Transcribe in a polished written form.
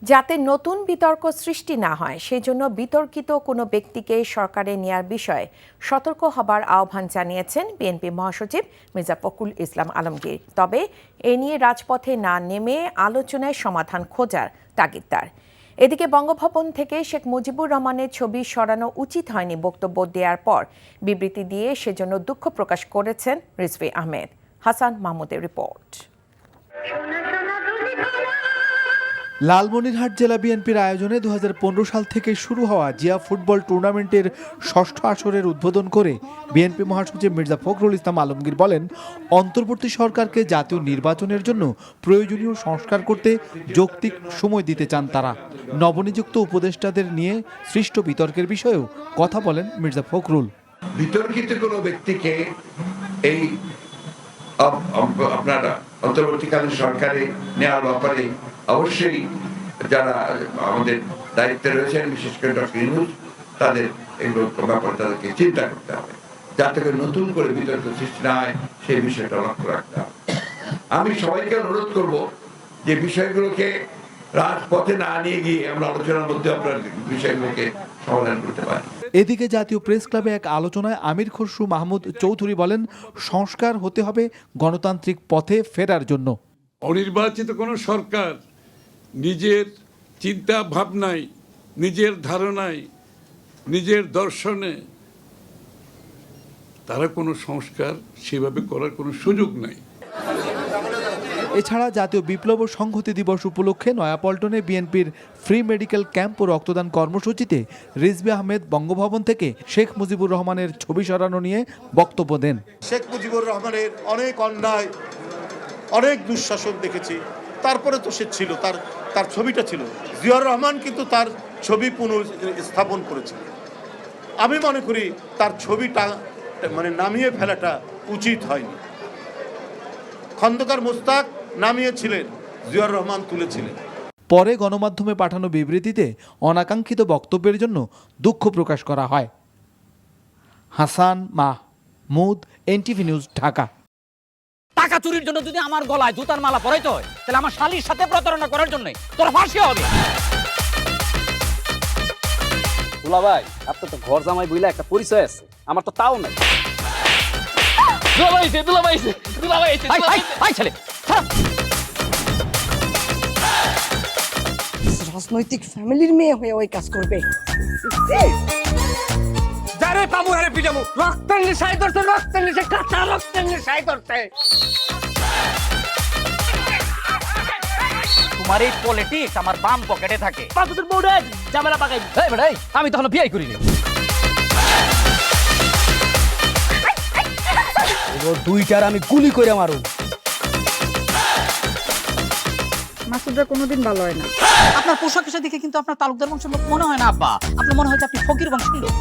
যাতে নতুন বিতর্ক সৃষ্টি না হয় সেজন্য বিতর্কিত কোনো ব্যক্তিকে সরকারে নেয়ার বিষয়ে সতর্ক হবার আহ্বান জানিয়েছেন বিএনপি মহাসচিব মির্জা ফখরুল ইসলাম আলমগীর। তবে এ নিয়ে রাজপথে না নেমে আলোচনায় সমাধান খোঁজার তাগিদ তার। এদিকে বঙ্গভবন থেকে শেখ মুজিবুর রহমানের ছবি সরানো উচিত হয়নি বক্তব্য দেওয়ার পর বিবৃতি দিয়ে সেজন্য দুঃখ প্রকাশ করেছেন রিজভী আহমেদ। হাসান মাহমুদের রিপোর্ট। লালমনিরহাট জেলা বিএনপির আয়োজনে 2015 সাল থেকে শুরু হওয়া জিয়া ফুটবল টুর্নামেন্টের ষষ্ঠ আসরের উদ্বোধন করে বিএনপি মহাসচিব মির্জা ফখরুল ইসলাম আলমগীর বলেন, অন্তর্বর্তী সরকারকে জাতীয় নির্বাচনের জন্য প্রয়োজনীয় সংস্কার করতে যৌক্তিক সময় দিতে চান তারা। নবনিযুক্ত উপদেষ্টাদের নিয়ে সৃষ্ট বিতর্কের বিষয়েও কথা বলেন মির্জা ফখরুল। বিতর্কিত কোনো ব্যক্তিকে এই আপনারা অন্তর্বর্তীকালীন সরকারে নেওয়ার ব্যাপারে অবশ্যই যারা আমাদের দায়িত্বে রয়েছেন, বিশেষ করে ডক্টর ইউনূস, তাদের এগুলো ব্যাপারে তাদেরকে চিন্তা করতে হবে, যাতে করে নতুন করে বিতর্ক সৃষ্টি না হয় সেই বিষয়টা লক্ষ্য রাখতে হবে। আমি সবাইকে অনুরোধ করব যে বিষয়গুলোকে রাজপথে না নিয়ে গিয়ে আমরা আলোচনার মধ্যে আপনার বিষয়গুলোকে সমাধান করতে পারি। এদিকে জাতীয় প্রেস ক্লাবে এক আলোচনায় আমির খসরু মাহমুদ চৌধুরী বলেন, সংস্কার হতে হবে গণতান্ত্রিক পথে ফেরার জন্য। অনির্বাচিত কোনো সরকার নিজের চিন্তা ভাবনায়, নিজের ধারণায়, নিজের দর্শনে তারা কোনো সংস্কার সেভাবে করার কোনো সুযোগ নাই। এছাড়া জাতীয় বিপ্লব ও সংহতি দিবস উপলক্ষে নয়াপল্টনে বিএনপির ফ্রি মেডিকেল ক্যাম্প ও রক্তদান কর্মসূচিতে রিজভী আহমেদ বঙ্গভবন থেকে শেখ মুজিবুর রহমানের ছবি সরানো নিয়ে বক্তব্য দেন। শেখ মুজিবুর রহমানের অনেক অন্যায়, অনেক দুঃশাসন দেখেছি, তারপরে তো সে ছিল, তার ছবিটা ছিল। জিয়াউর রহমান কিন্তু তার ছবি পুনঃস্থাপন করেছিল। আমি মনে করি তার ছবিটা নামিয়ে ফেলাটা উচিত হয়নি। খন্দকার মোস্তাক নামিয়েছিলেন, জিয়াউর রহমান তুলেছিলেন। পরে গণমাধ্যমে পাঠানো বিবৃতিতে অনাকাঙ্ক্ষিত বক্তব্যের জন্য দুঃখ প্রকাশ করা হয়। Hasan Mahmud, NTV news, Dhaka. টাকা চুরির জন্য যদি আমার গলায় জুতার মালা পরাইতে হয়, তাহলে আমার শালীর সাথে প্রতারণা করার জন্য তোর ফাঁসি হবে। দুলা ভাই, আপনার তো ঘর জামাই বইলা একটা পরিচয় আছে, আমার তো তাও নাই। রাজনৈতিক ফ্যামিলির মেয়ে হয়ে ওই কাজ করবে। যারে পাবো আরে পিটাবো, রক্তের নেশায় ধরতে, রক্তের নেশায়, কাঁচা রক্তের নেশায় ধরতে। তোমার এই পলিটিক্স আমার বাম পকেটে থাকে। পাঁচদের বউরে ঝামেলা পাকাই। এই বেটাই, আমি তখন বিয়ে করিনি। দুইটার আমি গুলি করে মারু। মাসুদরা কোনোদিন ভালো হয় না। আপনার পোশাক আশাক দেখে কিন্তু আপনার তালুকদার বংশের লোক মনে হয় না আব্বা, আপনার মনে হয় যে আপনি ফকির বংশের লোক।